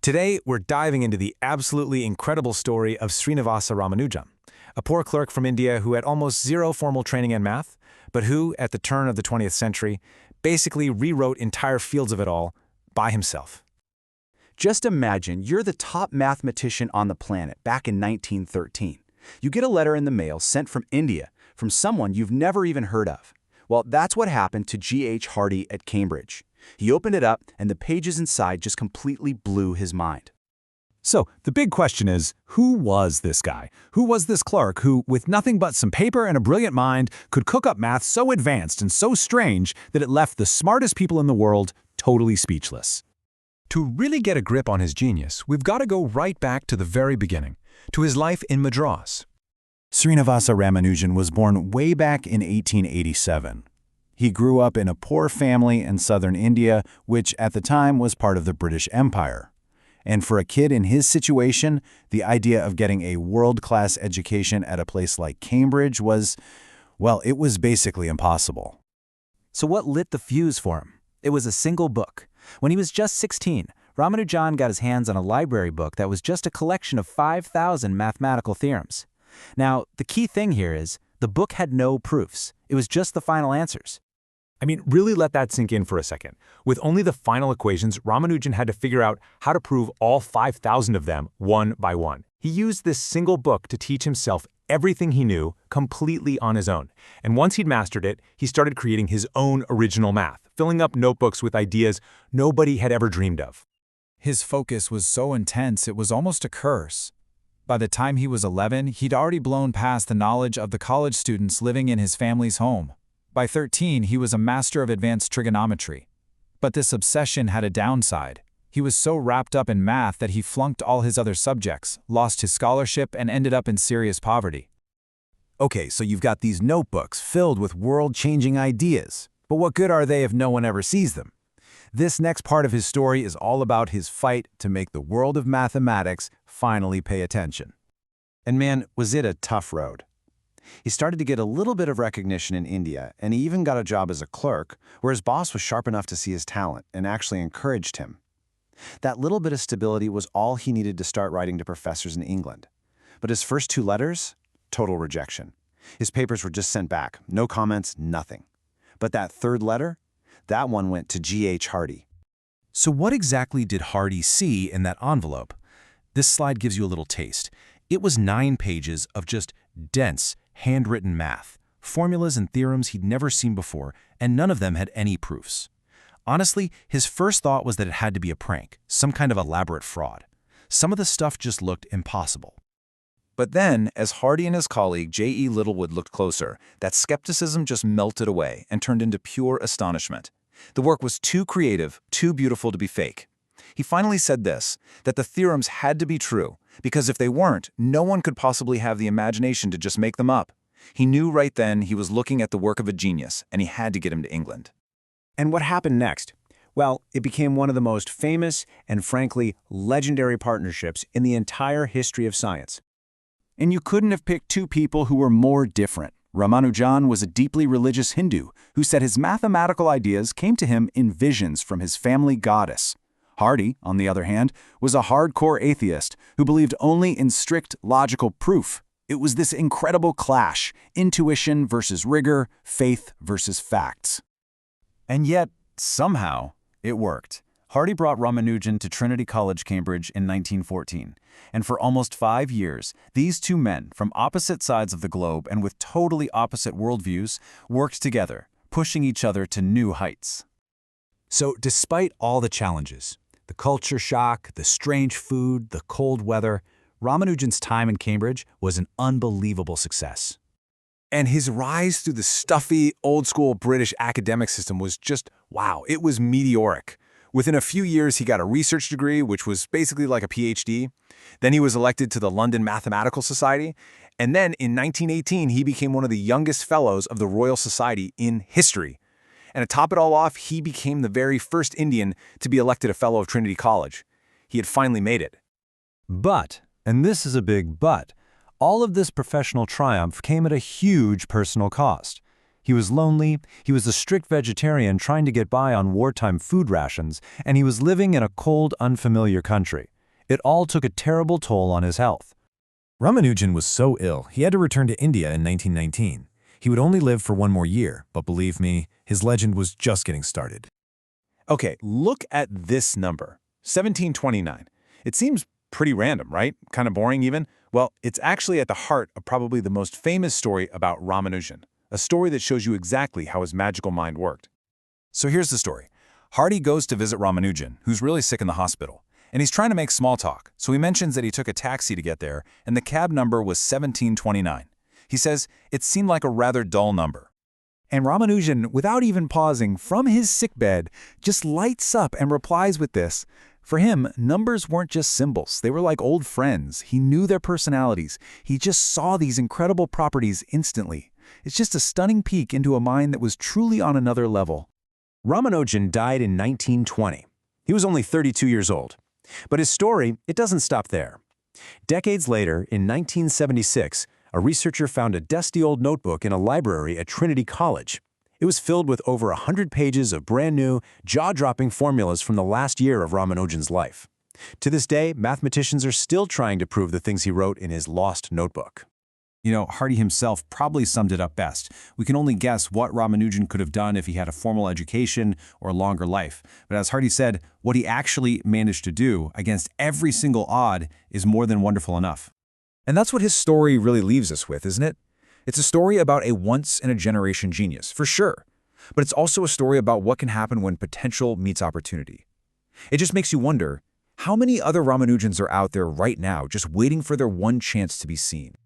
Today, we're diving into the absolutely incredible story of Srinivasa Ramanujan, a poor clerk from India who had almost zero formal training in math, but who, at the turn of the 20th century, basically rewrote entire fields of it all by himself. Just imagine you're the top mathematician on the planet back in 1913. You get a letter in the mail sent from India, from someone you've never even heard of. Well, that's what happened to G.H. Hardy at Cambridge. He opened it up, and the pages inside just completely blew his mind. So, the big question is, who was this guy? Who was this clerk who, with nothing but some paper and a brilliant mind, could cook up math so advanced and so strange that it left the smartest people in the world totally speechless? To really get a grip on his genius, we've got to go right back to the very beginning, to his life in Madras. Srinivasa Ramanujan was born way back in 1887. He grew up in a poor family in southern India, which at the time was part of the British Empire. And for a kid in his situation, the idea of getting a world-class education at a place like Cambridge was, well, it was basically impossible. So what lit the fuse for him? It was a single book. When he was just 16, Ramanujan got his hands on a library book that was just a collection of 5,000 mathematical theorems. Now, the key thing here is, the book had no proofs. It was just the final answers. Really let that sink in for a second. With only the final equations, Ramanujan had to figure out how to prove all 5,000 of them one by one. He used this single book to teach himself everything he knew completely on his own. And once he'd mastered it, he started creating his own original math, filling up notebooks with ideas nobody had ever dreamed of. His focus was so intense it was almost a curse. By the time he was 11, he'd already blown past the knowledge of the college students living in his family's home. By 13, he was a master of advanced trigonometry. But this obsession had a downside. He was so wrapped up in math that he flunked all his other subjects, lost his scholarship, and ended up in serious poverty. Okay, so you've got these notebooks filled with world-changing ideas. But what good are they if no one ever sees them? This next part of his story is all about his fight to make the world of mathematics finally pay attention. And man, was it a tough road. He started to get a little bit of recognition in India, and he even got a job as a clerk, where his boss was sharp enough to see his talent and actually encouraged him. That little bit of stability was all he needed to start writing to professors in England. But his first 2 letters? Total rejection. His papers were just sent back. No comments, nothing. But that 3rd letter? That one went to G.H. Hardy. So what exactly did Hardy see in that envelope? This slide gives you a little taste. It was 9 pages of just dense, handwritten math, formulas and theorems he'd never seen before, and none of them had any proofs. Honestly, his first thought was that it had to be a prank, some kind of elaborate fraud. Some of the stuff just looked impossible. But then, as Hardy and his colleague J.E. Littlewood looked closer, that skepticism just melted away and turned into pure astonishment. The work was too creative, too beautiful to be fake. He finally said this, that the theorems had to be true, because if they weren't, no one could possibly have the imagination to just make them up. He knew right then he was looking at the work of a genius, and he had to get him to England. And what happened next? Well, it became one of the most famous and frankly legendary partnerships in the entire history of science. And you couldn't have picked 2 people who were more different. Ramanujan was a deeply religious Hindu who said his mathematical ideas came to him in visions from his family goddess. Hardy, on the other hand, was a hardcore atheist who believed only in strict logical proof. It was this incredible clash, intuition versus rigor, faith versus facts. And yet, somehow, it worked. Hardy brought Ramanujan to Trinity College, Cambridge in 1914. And for almost 5 years, these 2 men, from opposite sides of the globe and with totally opposite worldviews, worked together, pushing each other to new heights. So despite all the challenges, the culture shock, the strange food, the cold weather, Ramanujan's time in Cambridge was an unbelievable success. And his rise through the stuffy, old-school British academic system was just, wow, it was meteoric. Within a few years, he got a research degree, which was basically like a PhD. Then he was elected to the London Mathematical Society. And then in 1918, he became one of the youngest fellows of the Royal Society in history. And to top it all off, he became the very first Indian to be elected a Fellow of Trinity College. He had finally made it. But, and this is a big but, all of this professional triumph came at a huge personal cost. He was lonely, he was a strict vegetarian trying to get by on wartime food rations, and he was living in a cold, unfamiliar country. It all took a terrible toll on his health. Ramanujan was so ill, he had to return to India in 1919. He would only live for one more year, but believe me, his legend was just getting started. Okay, look at this number, 1729. It seems pretty random, right? Kind of boring even? Well, it's actually at the heart of probably the most famous story about Ramanujan, a story that shows you exactly how his magical mind worked. So here's the story. Hardy goes to visit Ramanujan, who's really sick in the hospital, and he's trying to make small talk, so he mentions that he took a taxi to get there, and the cab number was 1729. He says it seemed like a rather dull number. And Ramanujan, without even pausing from his sickbed, just lights up and replies with this. For him, numbers weren't just symbols. They were like old friends. He knew their personalities. He just saw these incredible properties instantly. It's just a stunning peek into a mind that was truly on another level. Ramanujan died in 1920. He was only 32 years old. But his story, it doesn't stop there. Decades later, in 1976, a researcher found a dusty old notebook in a library at Trinity College. It was filled with over 100 pages of brand-new, jaw-dropping formulas from the last year of Ramanujan's life. To this day, mathematicians are still trying to prove the things he wrote in his lost notebook. You know, Hardy himself probably summed it up best. We can only guess what Ramanujan could have done if he had a formal education or a longer life. But as Hardy said, what he actually managed to do against every single odd is more than wonderful enough. And that's what his story really leaves us with, isn't it? It's a story about a once-in-a-generation genius, for sure. But it's also a story about what can happen when potential meets opportunity. It just makes you wonder, how many other Ramanujans are out there right now just waiting for their one chance to be seen?